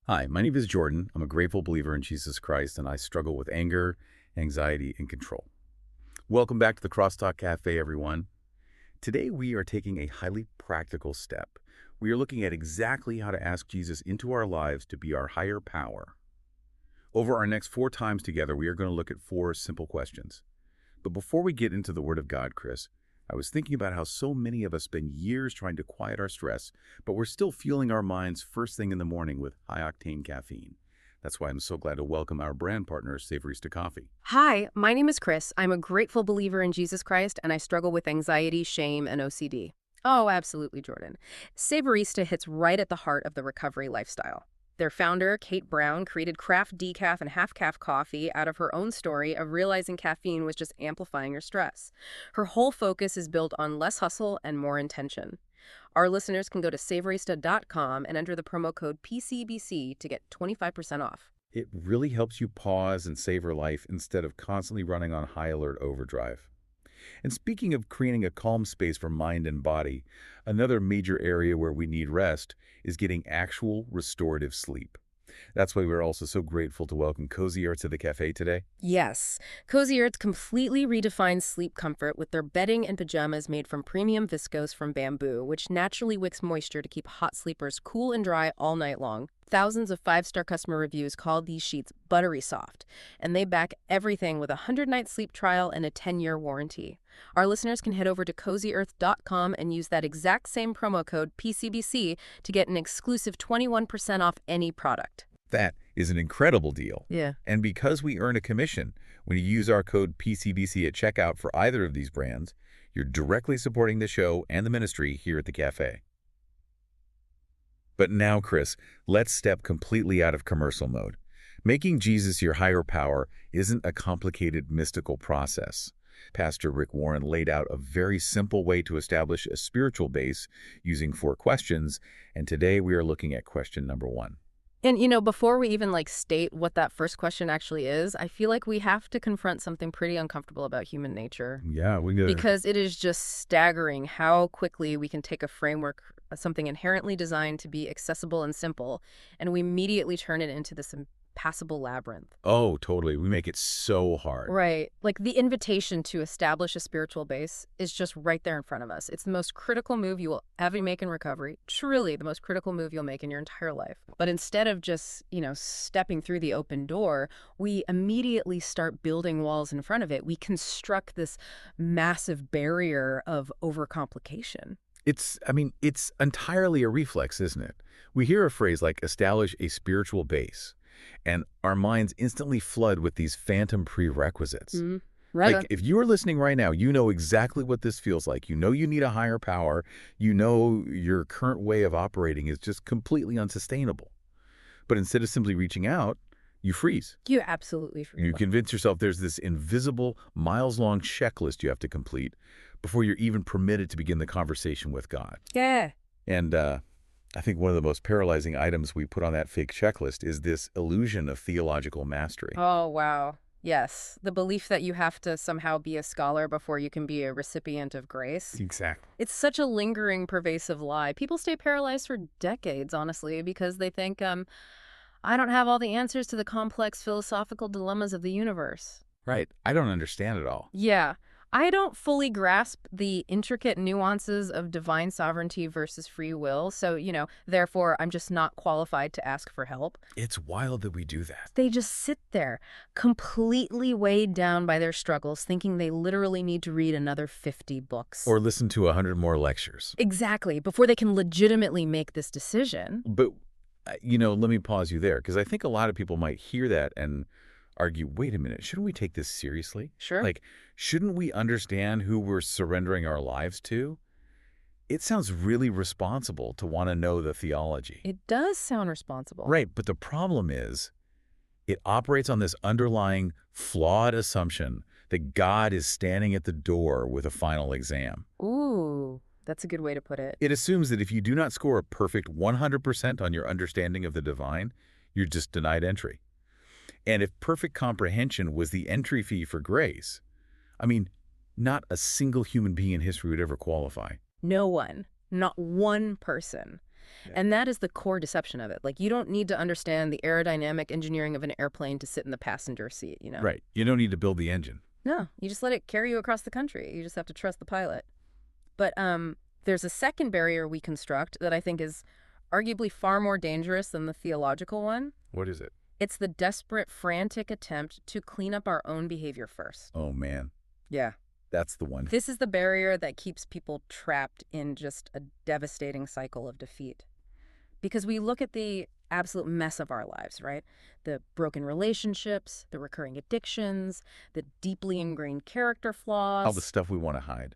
Hi, my name is Jordan. I'm a grateful believer in Jesus Christ, and I struggle with anger, anxiety, and control. Welcome back to the Crosstalk Cafe, everyone. Today, we are taking a highly practical step. We are looking at exactly how to ask Jesus into our lives to be our higher power. Over our next 4 times together, we are going to look at 4 simple questions. But before we get into the Word of God, Chris, I was thinking about how so many of us spend years trying to quiet our stress, but we're still fueling our minds first thing in the morning with high-octane caffeine. That's why I'm so glad to welcome our brand partner, Savorista Coffee. Hi, my name is Chris. I'm a grateful believer in Jesus Christ, and I struggle with anxiety, shame, and OCD. Oh, absolutely, Jordan. Savorista hits right at the heart of the recovery lifestyle. Their founder, Kate Brown, created craft decaf and half-calf coffee out of her own story of realizing caffeine was just amplifying her stress. Her whole focus is built on less hustle and more intention. Our listeners can go to savorista.com and enter the promo code PCBC to get 25% off. It really helps you pause and savor life instead of constantly running on high alert overdrive. And speaking of creating a calm space for mind and body, another major area where we need rest is getting actual restorative sleep. That's why we're also so grateful to welcome Cozy Earth to the cafe today. Yes, Cozy Earth completely redefines sleep comfort with their bedding and pajamas made from premium viscose from bamboo, which naturally wicks moisture to keep hot sleepers cool and dry all night long. Thousands of 5-star customer reviews call these sheets buttery soft, and they back everything with a 100-night sleep trial and a 10-year warranty. Our listeners can head over to CozyEarth.com and use that exact same promo code PCBC to get an exclusive 21% off any product. That is an incredible deal. Yeah. And because we earn a commission when you use our code PCBC at checkout for either of these brands, you're directly supporting the show and the ministry here at the cafe. But now, Chris, let's step completely out of commercial mode. Making Jesus your higher power isn't a complicated mystical process. Pastor Rick Warren laid out a very simple way to establish a spiritual base using 4 questions, and today we are looking at question number 1. And, before we even state what that first question actually is, I feel like we have to confront something pretty uncomfortable about human nature. Yeah, we got Because it is just staggering how quickly we can take a framework, something inherently designed to be accessible and simple, and we immediately turn it into this impassable labyrinth. Oh, totally. We make it so hard. Right. Like the invitation to establish a spiritual base is just right there in front of us. It's the most critical move you will ever make in recovery. Truly the most critical move you'll make in your entire life. But instead of just, stepping through the open door, we immediately start building walls in front of it. We construct this massive barrier of overcomplication. It's entirely a reflex, isn't it? We hear a phrase like establish a spiritual base, and our minds instantly flood with these phantom prerequisites. Right. Like, if you're listening right now, you know exactly what this feels like. You know you need a higher power. You know your current way of operating is just completely unsustainable. But instead of simply reaching out, you freeze. You absolutely freeze. You convince yourself there's this invisible, miles-long checklist you have to complete before you're even permitted to begin the conversation with God. Yeah. And I think one of the most paralyzing items we put on that fake checklist is this illusion of theological mastery. Oh, wow. Yes. The belief that you have to somehow be a scholar before you can be a recipient of grace. Exactly. It's such a lingering, pervasive lie. People stay paralyzed for decades, honestly, because they think, I don't have all the answers to the complex philosophical dilemmas of the universe. Right. I don't understand it all. Yeah. I don't fully grasp the intricate nuances of divine sovereignty versus free will, so, therefore, I'm just not qualified to ask for help. It's wild that we do that. They just sit there, completely weighed down by their struggles, thinking they literally need to read another 50 books. Or listen to 100 more lectures. Exactly, before they can legitimately make this decision. But, let me pause you there, because I think a lot of people might hear that and argue, wait a minute, shouldn't we take this seriously? Sure. Like, shouldn't we understand who we're surrendering our lives to? It sounds really responsible to want to know the theology. It does sound responsible. Right, but the problem is it operates on this underlying flawed assumption that God is standing at the door with a final exam. Ooh, that's a good way to put it. It assumes that if you do not score a perfect 100% on your understanding of the divine, you're just denied entry. And if perfect comprehension was the entry fee for grace, not a single human being in history would ever qualify. No one, not one person. Yeah. And that is the core deception of it. Like, you don't need to understand the aerodynamic engineering of an airplane to sit in the passenger seat, you know? Right. You don't need to build the engine. No, you just let it carry you across the country. You just have to trust the pilot. But there's a second barrier we construct that I think is arguably far more dangerous than the theological one. What is it? It's the desperate, frantic attempt to clean up our own behavior first. Oh, man. Yeah. That's the one. This is the barrier that keeps people trapped in just a devastating cycle of defeat. Because we look at the absolute mess of our lives, right? The broken relationships, the recurring addictions, the deeply ingrained character flaws. All the stuff we want to hide.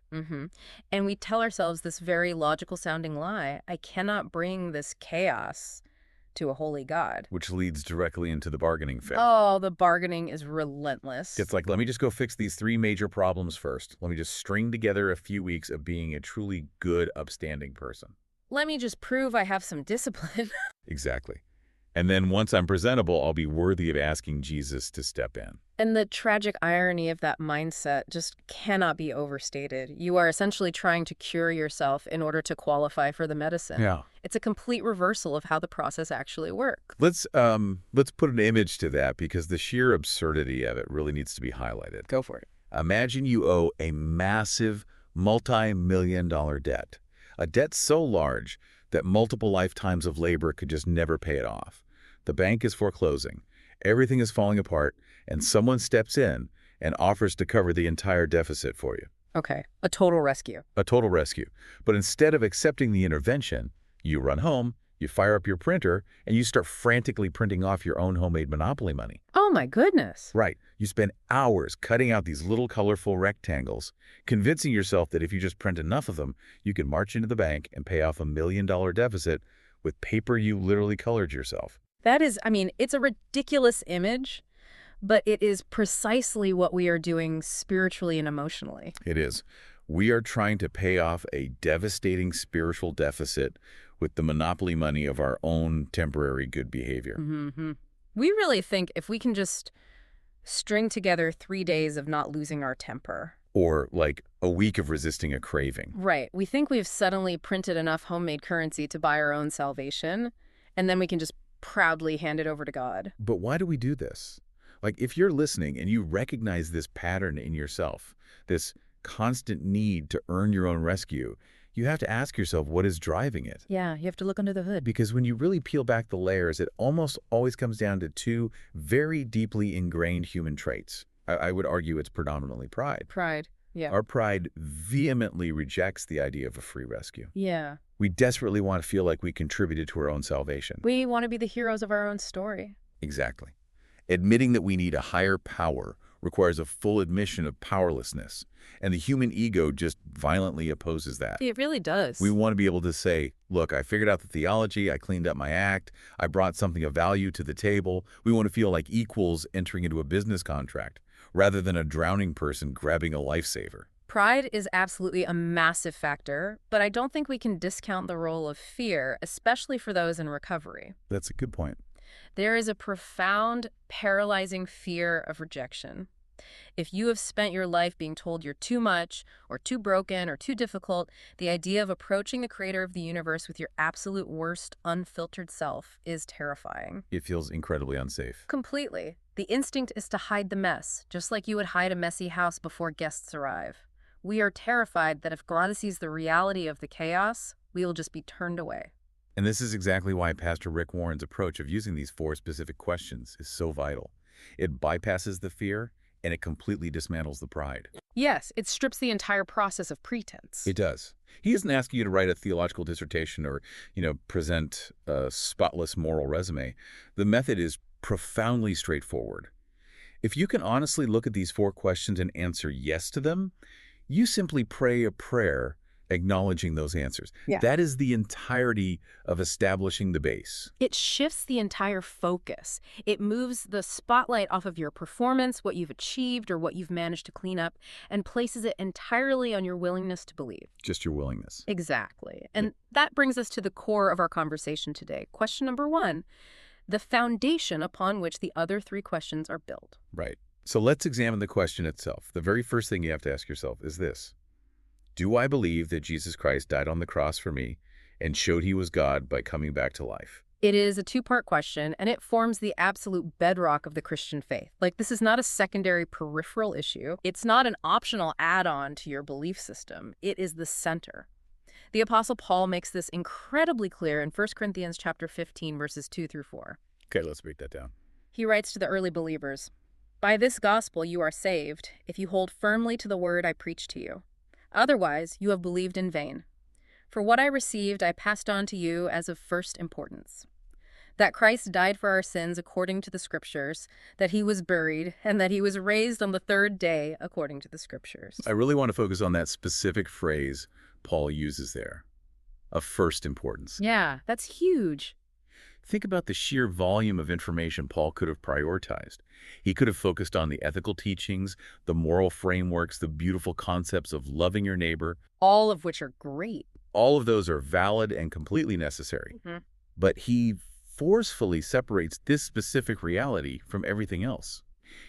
And we tell ourselves this very logical-sounding lie: I cannot bring this chaos to a holy God. Which leads directly into the bargaining phase. Oh, the bargaining is relentless. It's like, let me just go fix these 3 major problems first. Let me just string together a few weeks of being a truly good, upstanding person. Let me just prove I have some discipline. Exactly. And then once I'm presentable, I'll be worthy of asking Jesus to step in. And the tragic irony of that mindset just cannot be overstated. You are essentially trying to cure yourself in order to qualify for the medicine. Yeah. It's a complete reversal of how the process actually works. Let's put an image to that, because the sheer absurdity of it really needs to be highlighted. Go for it. Imagine you owe a massive multi-million-dollar debt. A debt so large that multiple lifetimes of labor could just never pay it off. The bank is foreclosing, everything is falling apart, and someone steps in and offers to cover the entire deficit for you. Okay, a total rescue. A total rescue. But instead of accepting the intervention, you run home, you fire up your printer, and you start frantically printing off your own homemade Monopoly money. Oh my goodness. Right. You spend hours cutting out these little colorful rectangles, convincing yourself that if you just print enough of them, you can march into the bank and pay off $1 million deficit with paper you literally colored yourself. That is, I mean, it's a ridiculous image, but it is precisely what we are doing spiritually and emotionally. It is. We are trying to pay off a devastating spiritual deficit with the monopoly money of our own temporary good behavior. We really think if we can just string together 3 days of not losing our temper. Or like a week of resisting a craving. Right. We think we've suddenly printed enough homemade currency to buy our own salvation, and then we can just proudly hand it over to God. But why do we do this? Like, if you're listening and you recognize this pattern in yourself, this constant need to earn your own rescue, you have to ask yourself what is driving it. Yeah, you have to look under the hood. Because when you really peel back the layers, it almost always comes down to 2 very deeply ingrained human traits. I would argue it's predominantly pride. Pride, yeah. Our pride vehemently rejects the idea of a free rescue. Yeah. We desperately want to feel like we contributed to our own salvation. We want to be the heroes of our own story. Exactly. Admitting that we need a higher power requires a full admission of powerlessness, and the human ego just violently opposes that. It really does. We want to be able to say, look, I figured out the theology, I cleaned up my act, I brought something of value to the table. We want to feel like equals entering into a business contract, rather than a drowning person grabbing a lifesaver. Pride is absolutely a massive factor, but I don't think we can discount the role of fear, especially for those in recovery. That's a good point. There is a profound, paralyzing fear of rejection. If you have spent your life being told you're too much, or too broken, or too difficult, the idea of approaching the creator of the universe with your absolute worst, unfiltered self is terrifying. It feels incredibly unsafe. Completely. The instinct is to hide the mess, just like you would hide a messy house before guests arrive. We are terrified that if God sees the reality of the chaos, we will just be turned away. And this is exactly why Pastor Rick Warren's approach of using these 4 specific questions is so vital. It bypasses the fear, and it completely dismantles the pride. Yes, it strips the entire process of pretense. It does. He isn't asking you to write a theological dissertation or, present a spotless moral resume. The method is profoundly straightforward. If you can honestly look at these 4 questions and answer yes to them, you simply pray a prayer acknowledging those answers. Yeah. That is the entirety of establishing the base. It shifts the entire focus. It moves the spotlight off of your performance, what you've achieved, or what you've managed to clean up, and places it entirely on your willingness to believe. Just your willingness. Exactly. And that brings us to the core of our conversation today. Question number 1, the foundation upon which the other 3 questions are built. Right. So let's examine the question itself. The very first thing you have to ask yourself is this: do I believe that Jesus Christ died on the cross for me and showed he was God by coming back to life. It is a two-part question, and it forms the absolute bedrock of the Christian faith. Like, this is not a secondary peripheral issue. It's not an optional add-on to your belief system. It is the center. The Apostle Paul makes this incredibly clear in 1 Corinthians chapter 15, verses 2 through 4. Okay, let's break that down. He writes to the early believers, "By this gospel you are saved, if you hold firmly to the word I preached to you. Otherwise, you have believed in vain. For what I received I passed on to you as of first importance. That Christ died for our sins according to the Scriptures, that he was buried, and that he was raised on the third day according to the Scriptures." I really want to focus on that specific phrase Paul uses there, of first importance. Yeah, that's huge. Think about the sheer volume of information Paul could have prioritized. He could have focused on the ethical teachings, the moral frameworks, the beautiful concepts of loving your neighbor. All of which are great. All of those are valid and completely necessary. But he forcefully separates this specific reality from everything else.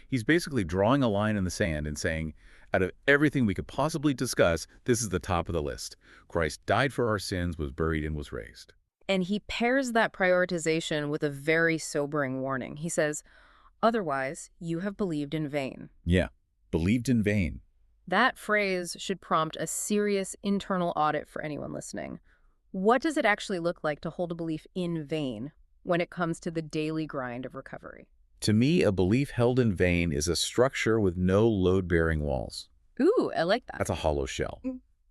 He's basically drawing a line in the sand and saying, out of everything we could possibly discuss, this is the top of the list. Christ died for our sins, was buried, and was raised. And he pairs that prioritization with a very sobering warning. He says, "Otherwise, you have believed in vain." Yeah, believed in vain. That phrase should prompt a serious internal audit for anyone listening. What does it actually look like to hold a belief in vain when it comes to the daily grind of recovery? To me, a belief held in vain is a structure with no load-bearing walls. Ooh, I like that. That's a hollow shell.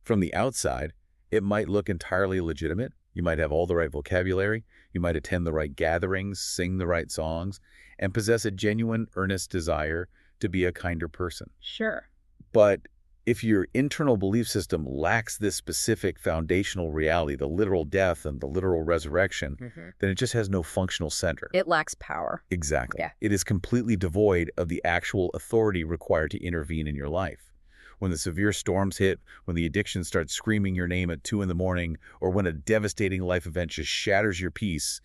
From the outside, it might look entirely legitimate. You might have all the right vocabulary, you might attend the right gatherings, sing the right songs, and possess a genuine, earnest desire to be a kinder person. Sure. But if your internal belief system lacks this specific foundational reality, the literal death and the literal resurrection, then it just has no functional center. It lacks power. Exactly. Yeah. It is completely devoid of the actual authority required to intervene in your life. When the severe storms hit, when the addiction starts screaming your name at 2 in the morning, or when a devastating life event just shatters your peace,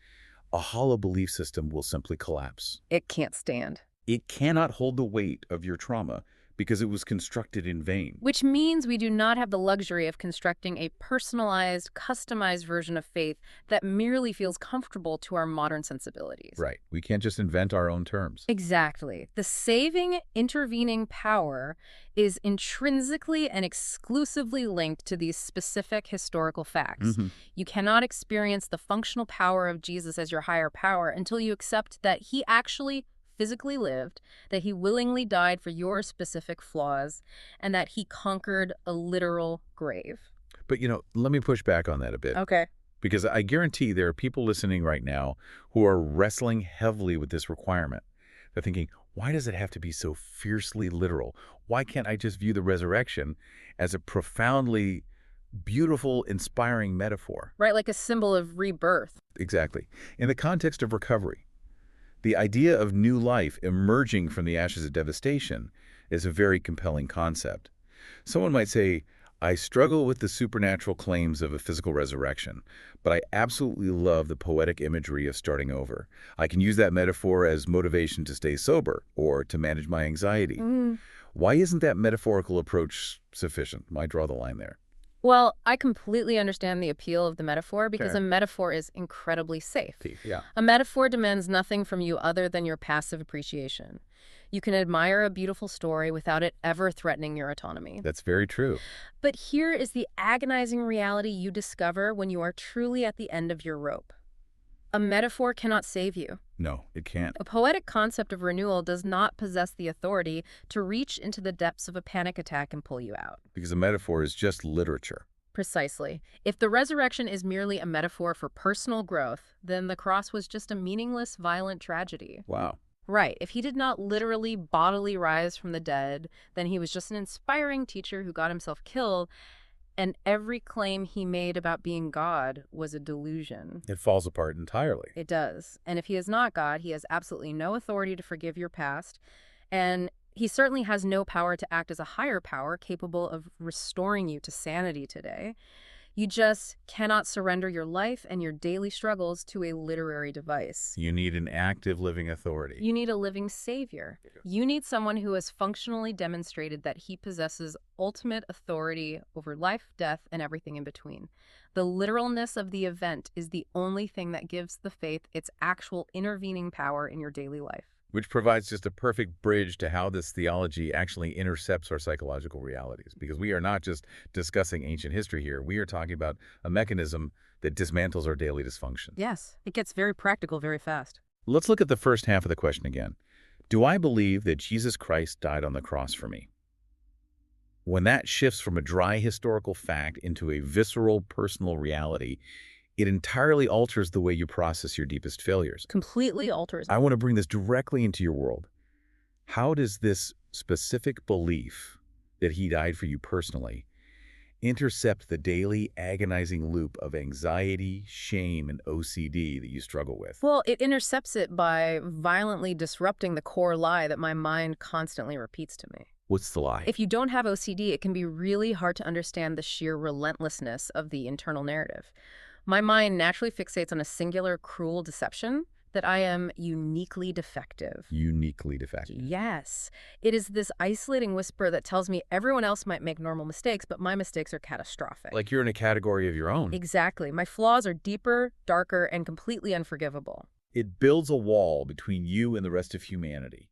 a hollow belief system will simply collapse. It can't stand. It cannot hold the weight of your trauma because it was constructed in vain. Which means we do not have the luxury of constructing a personalized, customized version of faith that merely feels comfortable to our modern sensibilities. Right. We can't just invent our own terms. Exactly. The saving, intervening power is intrinsically and exclusively linked to these specific historical facts. You cannot experience the functional power of Jesus as your higher power until you accept that he actually physically lived, that he willingly died for your specific flaws, and that he conquered a literal grave. But, let me push back on that a bit. Okay. Because I guarantee there are people listening right now who are wrestling heavily with this requirement. They're thinking, why does it have to be so fiercely literal? Why can't I just view the resurrection as a profoundly beautiful, inspiring metaphor? Right, like a symbol of rebirth. Exactly. In the context of recovery, the idea of new life emerging from the ashes of devastation is a very compelling concept. Someone might say, I struggle with the supernatural claims of a physical resurrection, but I absolutely love the poetic imagery of starting over. I can use that metaphor as motivation to stay sober or to manage my anxiety. Why isn't that metaphorical approach sufficient? Why draw the line there? Well, I completely understand the appeal of the metaphor because a metaphor is incredibly safe. Yeah. A metaphor demands nothing from you other than your passive appreciation. You can admire a beautiful story without it ever threatening your autonomy. That's very true. But here is the agonizing reality you discover when you are truly at the end of your rope. A metaphor cannot save you. No, it can't. A poetic concept of renewal does not possess the authority to reach into the depths of a panic attack and pull you out. Because a metaphor is just literature. Precisely. If the resurrection is merely a metaphor for personal growth, then the cross was just a meaningless, violent tragedy. Wow. Right. If he did not literally bodily rise from the dead, then he was just an inspiring teacher who got himself killed, and every claim he made about being God was a delusion. It falls apart entirely. It does. And if he is not God, he has absolutely no authority to forgive your past, and he certainly has no power to act as a higher power capable of restoring you to sanity today. You just cannot surrender your life and your daily struggles to a literary device. You need an active living authority. You need a living savior. You need someone who has functionally demonstrated that he possesses ultimate authority over life, death, and everything in between. The literalness of the event is the only thing that gives the faith its actual intervening power in your daily life. Which provides just a perfect bridge to how this theology actually intercepts our psychological realities. Because we are not just discussing ancient history here. We are talking about a mechanism that dismantles our daily dysfunction. Yes, it gets very practical very fast. Let's look at the first half of the question again. Do I believe that Jesus Christ died on the cross for me? When that shifts from a dry historical fact into a visceral personal reality, it entirely alters the way you process your deepest failures. Completely alters. I want to bring this directly into your world. How does this specific belief that he died for you personally intercept the daily agonizing loop of anxiety, shame, and OCD that you struggle with? Well, it intercepts it by violently disrupting the core lie that my mind constantly repeats to me. What's the lie? If you don't have OCD, it can be really hard to understand the sheer relentlessness of the internal narrative. My mind naturally fixates on a singular, cruel deception that I am uniquely defective. Uniquely defective. Yes. It is this isolating whisper that tells me everyone else might make normal mistakes, but my mistakes are catastrophic. Like you're in a category of your own. Exactly. My flaws are deeper, darker, and completely unforgivable. It builds a wall between you and the rest of humanity.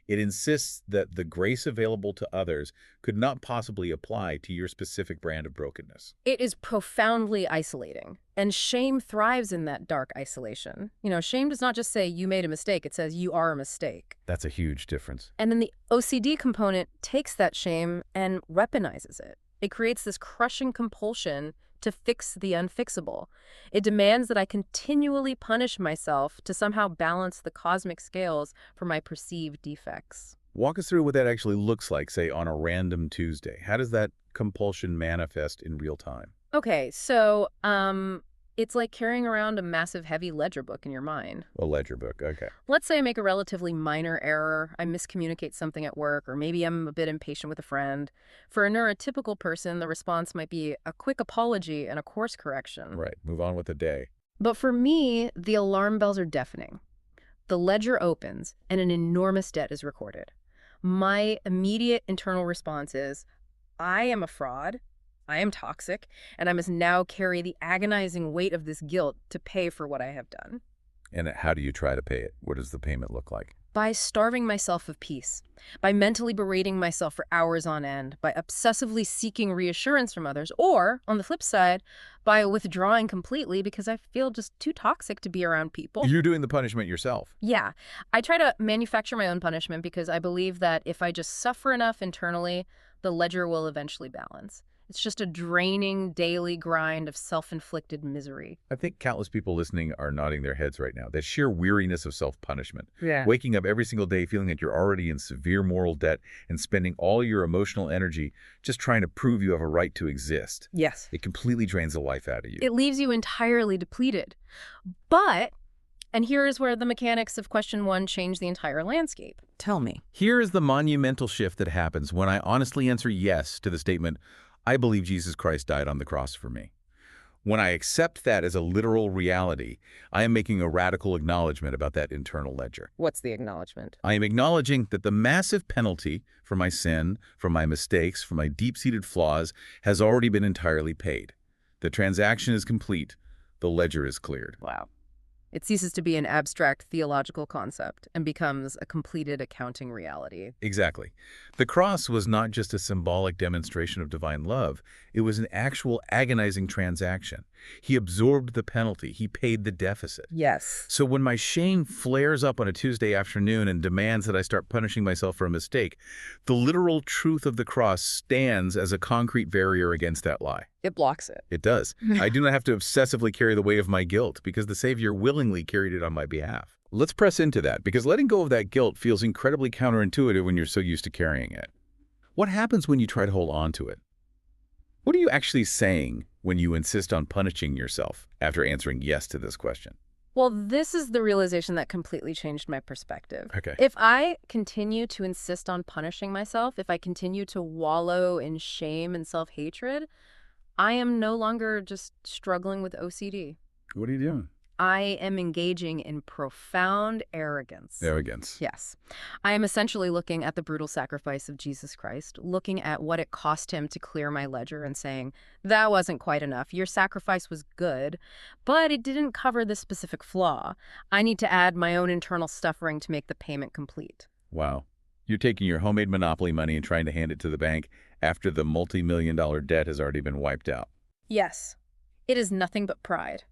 It insists that the grace available to others could not possibly apply to your specific brand of brokenness. It is profoundly isolating, and shame thrives in that dark isolation. Shame does not just say you made a mistake, it says you are a mistake. That's a huge difference. And then the OCD component takes that shame and weaponizes it. It creates this crushing compulsion to fix the unfixable. It demands that I continually punish myself to somehow balance the cosmic scales for my perceived defects. Walk us through what that actually looks like, say, on a random Tuesday. How does that compulsion manifest in real time? Okay, so it's like carrying around a massive heavy ledger book in your mind. A ledger book, okay. Let's say I make a relatively minor error, I miscommunicate something at work, or maybe I'm a bit impatient with a friend. For a neurotypical person, the response might be a quick apology and a course correction. Right, move on with the day. But for me, the alarm bells are deafening. The ledger opens, and an enormous debt is recorded. My immediate internal response is, I am a fraud, I am toxic, and I must now carry the agonizing weight of this guilt to pay for what I have done. And how do you try to pay it? What does the payment look like? By starving myself of peace, by mentally berating myself for hours on end, by obsessively seeking reassurance from others, or, on the flip side, by withdrawing completely because I feel just too toxic to be around people. You're doing the punishment yourself. Yeah. I try to manufacture my own punishment because I believe that if I just suffer enough internally, the ledger will eventually balance. It's just a draining daily grind of self-inflicted misery. I think countless people listening are nodding their heads right now. That sheer weariness of self-punishment. Yeah. Waking up every single day feeling that you're already in severe moral debt and spending all your emotional energy just trying to prove you have a right to exist. Yes. It completely drains the life out of you. It leaves you entirely depleted. But, and here is where the mechanics of question 1 change the entire landscape. Tell me. Here is the monumental shift that happens when I honestly answer yes to the statement, I believe Jesus Christ died on the cross for me. When I accept that as a literal reality, I am making a radical acknowledgement about that internal ledger. What's the acknowledgement? I am acknowledging that the massive penalty for my sin, for my mistakes, for my deep-seated flaws has already been entirely paid. The transaction is complete. The ledger is cleared. Wow. It ceases to be an abstract theological concept and becomes a completed accounting reality. Exactly. The cross was not just a symbolic demonstration of divine love. It was an actual agonizing transaction. He absorbed the penalty. He paid the deficit. Yes. So when my shame flares up on a Tuesday afternoon and demands that I start punishing myself for a mistake, the literal truth of the cross stands as a concrete barrier against that lie. It blocks it. It does. I do not have to obsessively carry the weight of my guilt because the Savior willingly carried it on my behalf. Let's press into that because letting go of that guilt feels incredibly counterintuitive when you're so used to carrying it. What happens when you try to hold on to it? What are you actually saying when you insist on punishing yourself after answering yes to this question? Well, this is the realization that completely changed my perspective. Okay. If I continue to insist on punishing myself, if I continue to wallow in shame and self-hatred, I am no longer just struggling with OCD. What are you doing? I am engaging in profound arrogance. Arrogance. Yes. I am essentially looking at the brutal sacrifice of Jesus Christ, looking at what it cost him to clear my ledger and saying, that wasn't quite enough. Your sacrifice was good, but it didn't cover this specific flaw. I need to add my own internal suffering to make the payment complete. Wow. You're taking your homemade Monopoly money and trying to hand it to the bank after the multi-million-dollar debt has already been wiped out. Yes. It is nothing but pride.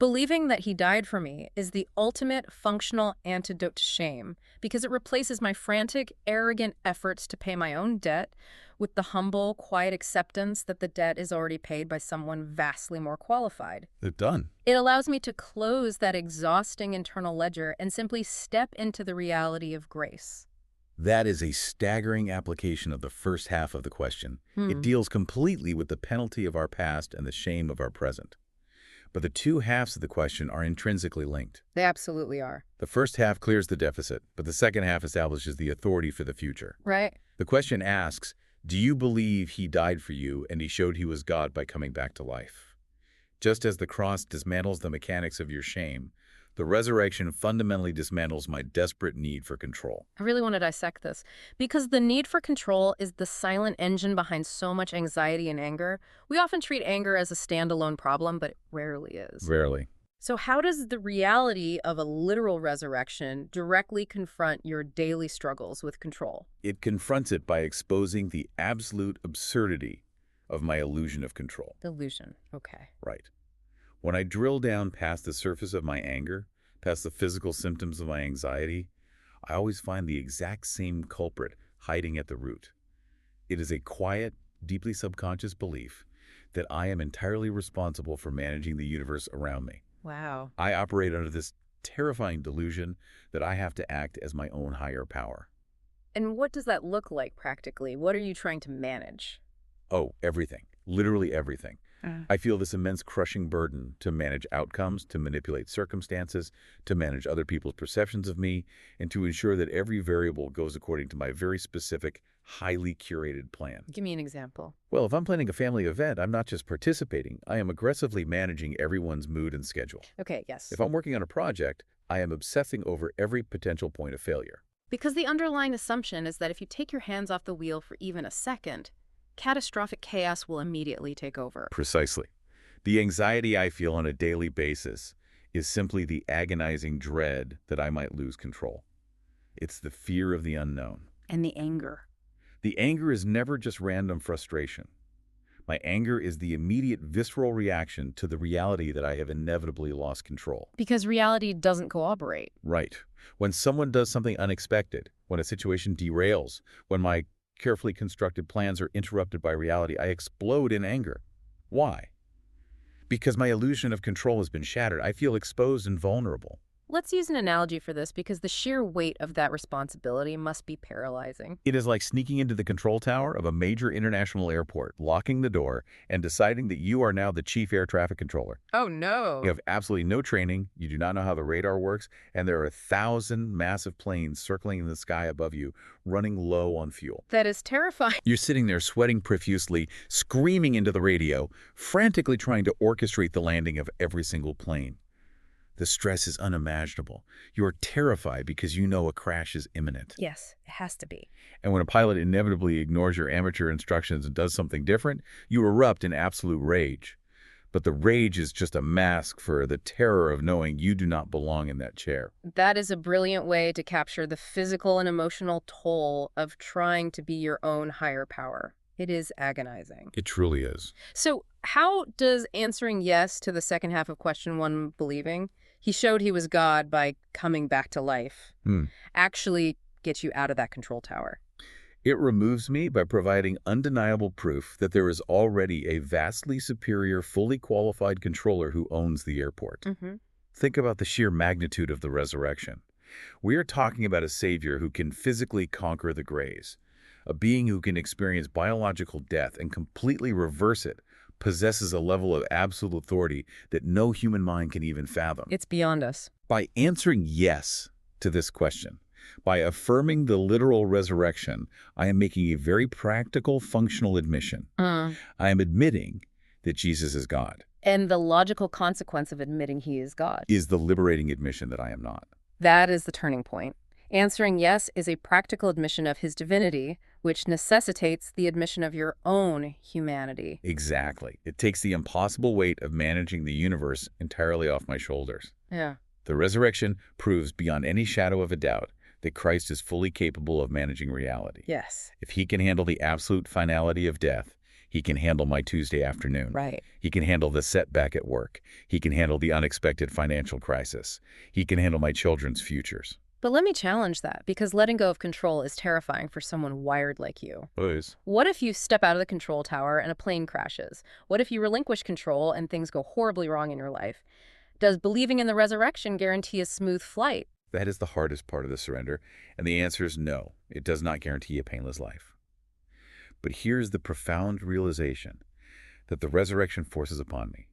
Believing that he died for me is the ultimate functional antidote to shame because it replaces my frantic, arrogant efforts to pay my own debt with the humble, quiet acceptance that the debt is already paid by someone vastly more qualified. It's done. It allows me to close that exhausting internal ledger and simply step into the reality of grace. That is a staggering application of the first half of the question. It deals completely with the penalty of our past and the shame of our present. But the two halves of the question are intrinsically linked. They absolutely are. The first half clears the deficit, but the second half establishes the authority for the future. Right. The question asks, do you believe he died for you and he showed he was God by coming back to life? Just as the cross dismantles the mechanics of your shame, the resurrection fundamentally dismantles my desperate need for control. I really want to dissect this because the need for control is the silent engine behind so much anxiety and anger. We often treat anger as a standalone problem, but it rarely is. Rarely. So how does the reality of a literal resurrection directly confront your daily struggles with control? It confronts it by exposing the absolute absurdity of my illusion of control. Illusion. Okay. Right. When I drill down past the surface of my anger, past the physical symptoms of my anxiety, I always find the exact same culprit hiding at the root. It is a quiet, deeply subconscious belief that I am entirely responsible for managing the universe around me. Wow. I operate under this terrifying delusion that I have to act as my own higher power. And what does that look like practically? What are you trying to manage? Oh, everything. Literally everything. I feel this immense crushing burden to manage outcomes, to manipulate circumstances, to manage other people's perceptions of me, and to ensure that every variable goes according to my very specific, highly curated plan. Give me an example. Well, if I'm planning a family event, I'm not just participating, I am aggressively managing everyone's mood and schedule. Okay, yes. If I'm working on a project, I am obsessing over every potential point of failure. Because the underlying assumption is that if you take your hands off the wheel for even a second, catastrophic chaos will immediately take over. Precisely. The anxiety I feel on a daily basis is simply the agonizing dread that I might lose control. It's the fear of the unknown. And the anger. The anger is never just random frustration. My anger is the immediate visceral reaction to the reality that I have inevitably lost control. Because reality doesn't cooperate. Right. When someone does something unexpected, when a situation derails, when my carefully constructed plans are interrupted by reality, I explode in anger. Why? Because my illusion of control has been shattered. I feel exposed and vulnerable. Let's use an analogy for this because the sheer weight of that responsibility must be paralyzing. It is like sneaking into the control tower of a major international airport, locking the door, and deciding that you are now the chief air traffic controller. Oh, no. You have absolutely no training, you do not know how the radar works, and there are 1,000 massive planes circling in the sky above you, running low on fuel. That is terrifying. You're sitting there sweating profusely, screaming into the radio, frantically trying to orchestrate the landing of every single plane. The stress is unimaginable. You are terrified because you know a crash is imminent. Yes, it has to be. And when a pilot inevitably ignores your amateur instructions and does something different, you erupt in absolute rage. But the rage is just a mask for the terror of knowing you do not belong in that chair. That is a brilliant way to capture the physical and emotional toll of trying to be your own higher power. It is agonizing. It truly is. So how does answering yes to the second half of question 1, believing he showed he was God by coming back to life, actually get you out of that control tower? It removes me by providing undeniable proof that there is already a vastly superior, fully qualified controller who owns the airport. Think about the sheer magnitude of the resurrection. We are talking about a Savior who can physically conquer the graves, a being who can experience biological death and completely reverse it, possesses a level of absolute authority that no human mind can even fathom. It's beyond us. By answering yes to this question, by affirming the literal resurrection, I am making a very practical, functional admission. I am admitting that Jesus is God. And the logical consequence of admitting he is God Is the liberating admission that I am not. That is the turning point. Answering yes is a practical admission of his divinity, which necessitates the admission of your own humanity. Exactly. It takes the impossible weight of managing the universe entirely off my shoulders. Yeah. The resurrection proves beyond any shadow of a doubt that Christ is fully capable of managing reality. Yes. If he can handle the absolute finality of death, he can handle my Tuesday afternoon. Right. He can handle the setback at work. He can handle the unexpected financial crisis. He can handle my children's futures. But let me challenge that, because letting go of control is terrifying for someone wired like you. Please. What if you step out of the control tower and a plane crashes? What if you relinquish control and things go horribly wrong in your life? Does believing in the resurrection guarantee a smooth flight? That is the hardest part of the surrender, and the answer is no. It does not guarantee a painless life. But here's the profound realization that the resurrection forces upon me.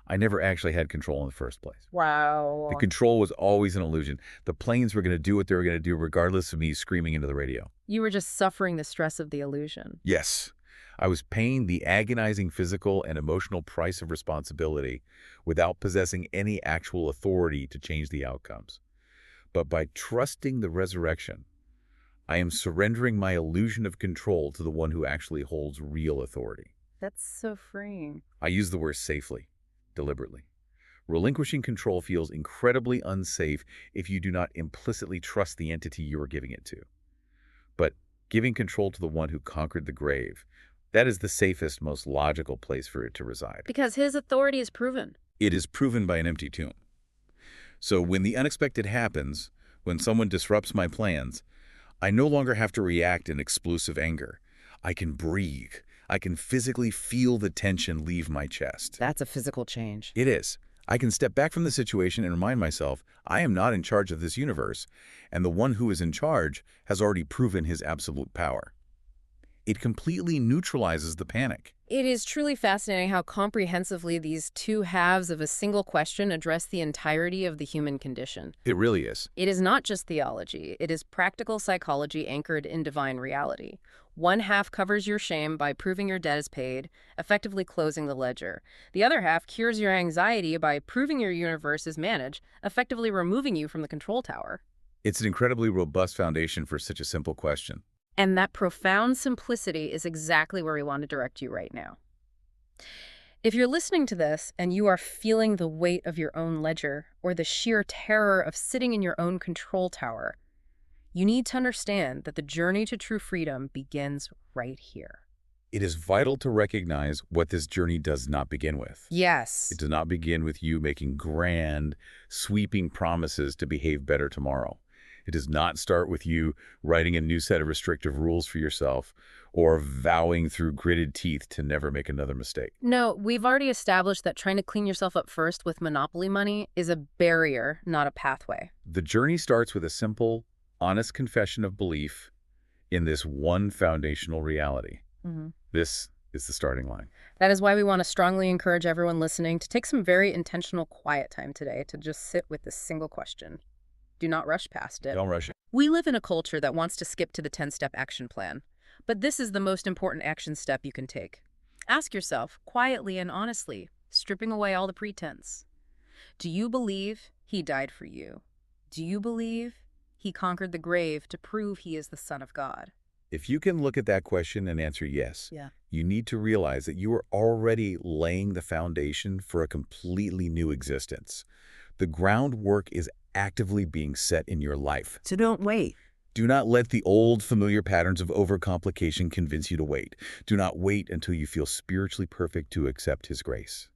I never actually had control in the first place. Wow. The control was always an illusion. The planes were going to do what they were going to do regardless of me screaming into the radio. You were just suffering the stress of the illusion. Yes, I was paying the agonizing physical and emotional price of responsibility without possessing any actual authority to change the outcomes. But by trusting the resurrection, I am surrendering my illusion of control to the one who actually holds real authority. That's so freeing. I use the word safely, deliberately. Relinquishing control feels incredibly unsafe if you do not implicitly trust the entity you are giving it to. But giving control to the one who conquered the grave, that is the safest, most logical place for it to reside. Because his authority is proven. It is proven by an empty tomb. So when the unexpected happens, when someone disrupts my plans, I no longer have to react in explosive anger. I can breathe. I can physically feel the tension leave my chest. That's a physical change. It is. I can step back from the situation and remind myself I am not in charge of this universe, and the one who is in charge has already proven his absolute power. It completely neutralizes the panic. It is truly fascinating how comprehensively these two halves of a single question address the entirety of the human condition. It really is. It is not just theology. It is practical psychology anchored in divine reality. One half covers your shame by proving your debt is paid, effectively closing the ledger. The other half cures your anxiety by proving your universe is managed, effectively removing you from the control tower. It's an incredibly robust foundation for such a simple question. And that profound simplicity is exactly where we want to direct you right now. If you're listening to this and you are feeling the weight of your own ledger or the sheer terror of sitting in your own control tower, you need to understand that the journey to true freedom begins right here. It is vital to recognize what this journey does not begin with. Yes. It does not begin with you making grand, sweeping promises to behave better tomorrow. It does not start with you writing a new set of restrictive rules for yourself or vowing through gritted teeth to never make another mistake. No, we've already established that trying to clean yourself up first with monopoly money is a barrier, not a pathway. The journey starts with a simple, honest confession of belief in this one foundational reality. This is the starting line. That is why we want to strongly encourage everyone listening to take some very intentional quiet time today to just sit with this single question. Do not rush past it. Don't rush it. We live in a culture that wants to skip to the 10-step action plan. But this is the most important action step you can take. Ask yourself, quietly and honestly, stripping away all the pretense. Do you believe he died for you? Do you believe he conquered the grave to prove he is the Son of God? If you can look at that question and answer yes, Yeah. you need to realize that you are already laying the foundation for a completely new existence. The groundwork is actively being set in your life. So don't wait. Do not let the old familiar patterns of overcomplication convince you to wait. Do not wait until you feel spiritually perfect to accept his grace.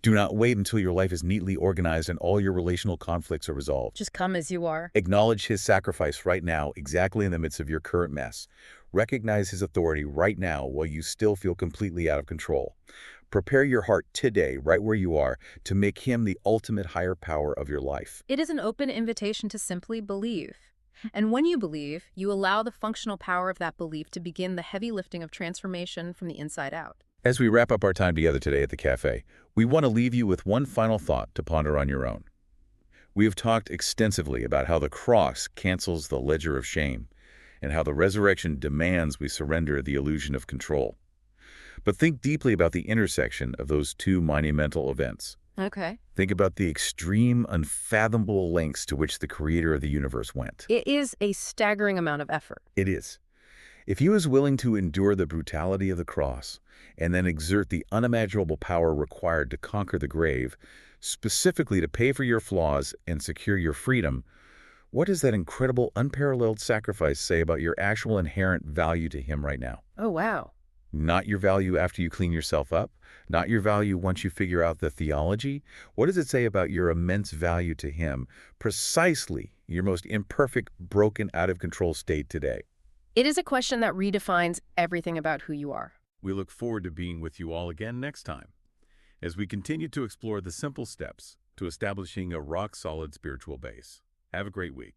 Do not wait until your life is neatly organized and all your relational conflicts are resolved. Just come as you are. Acknowledge his sacrifice right now, exactly in the midst of your current mess. Recognize his authority right now while you still feel completely out of control. Prepare your heart today, right where you are, to make him the ultimate higher power of your life. It is an open invitation to simply believe. And when you believe, you allow the functional power of that belief to begin the heavy lifting of transformation from the inside out. As we wrap up our time together today at the cafe, we want to leave you with one final thought to ponder on your own. We have talked extensively about how the cross cancels the ledger of shame and how the resurrection demands we surrender the illusion of control. But think deeply about the intersection of those two monumental events. Okay. Think about the extreme, unfathomable lengths to which the creator of the universe went. It is a staggering amount of effort. It is. If he was willing to endure the brutality of the cross and then exert the unimaginable power required to conquer the grave, specifically to pay for your flaws and secure your freedom, what does that incredible, unparalleled sacrifice say about your actual inherent value to him right now? Oh, wow. Not your value after you clean yourself up, not your value once you figure out the theology. What does it say about your immense value to him, precisely your most imperfect, broken, out-of-control state today? It is a question that redefines everything about who you are. We look forward to being with you all again next time, as we continue to explore the simple steps to establishing a rock-solid spiritual base. Have a great week.